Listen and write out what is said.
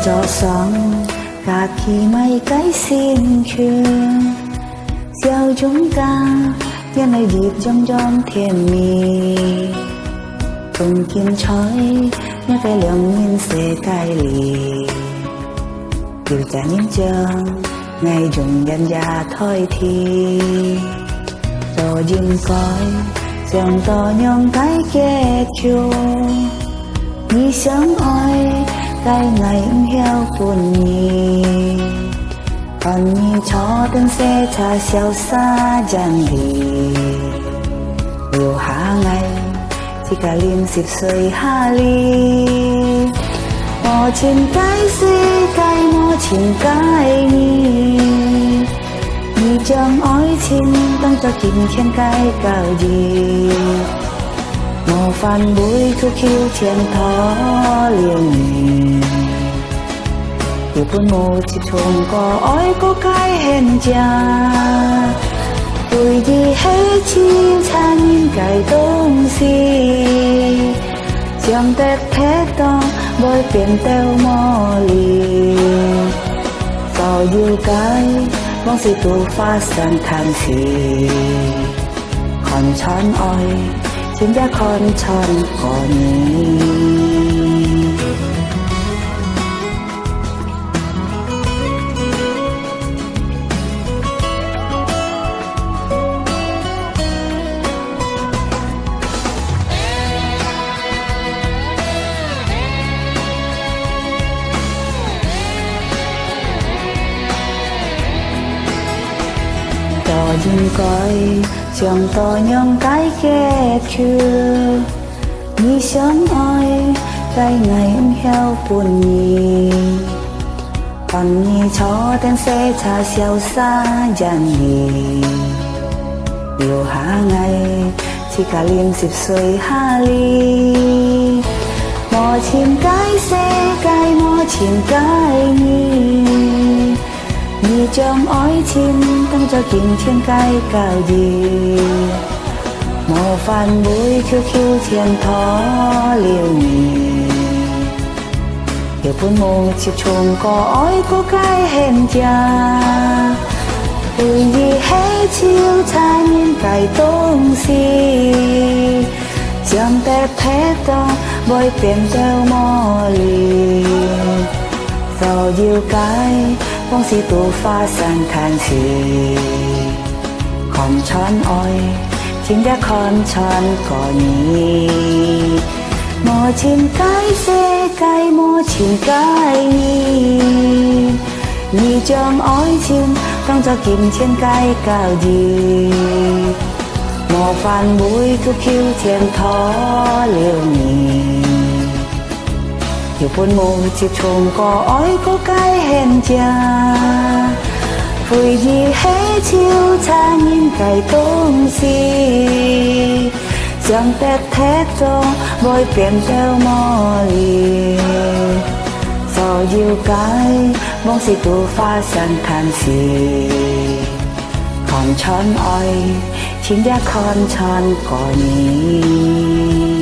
cho sống cả khi mấy cái xin khuyên gieo chúng ta nhân này điệp trong thiên mì cùng kiếm trói nhớ cái lượng nhìn sẽ cài lì điều trả những chân ngày dùng dần già thôi thì rồi dừng coi dòng to nhông cái kết chung như sớm ơi cái ngày heo buồn nhì còn như chó tên xe cha xeo xa dàn đi điều hạ ngày chỉ cả liên xịp sơi hà ly mò trên cái xe cái mò trên cái như trong ói xinต้องcho kín thiên cái cào gì mò phan bụi cứ khiêu thiên thó liều điều buồn mồ chỉ trông có ói có cái hèn cha tôi đi hết chi cha nhìn cái đông gì trong tết thế to bôi biển teo mò lì sau yêu cái mong gì tu pha sang than gì còn chán oi chính đã con chán còn dừng coi chồng to nhông cái kết chưa như sớm ơi cái ngày em heo buồn nhì còn như chó tên xe cha xeo xa dàn nhì điều hạ ngày chỉ cả liên dịp xuôi hà ly mò chim cái xe cái mò chim cái như trong ói chimต้องcho kín thiên cái cào gì mò phan bụi khiêu khiêu thiên thó liều điều buồn mồ chỉ trông có ói có cái hèn cha tôi đi hết chiều cha nhìn cái tông gì trong tết thế to bôi biển teo mò lì sau yêu cái mong gì tu pha sang than gì còn chán oi chính đã con chán có nhì mò chim cái xe cái mò chim cái như trong ói chimต้องcho kín thiên cái cào gì mò phan bụi cứ khiêu thiên thó liều điều buồn mồ chỉ trông có ói có cái hèn cha vui gì hết chiều cha nhìn cái tông gì trong tết thế to bôi biển teo mò lì sau yêu cái mong gì tu pha sang than gì còn chán oi chính đã con chán có nhì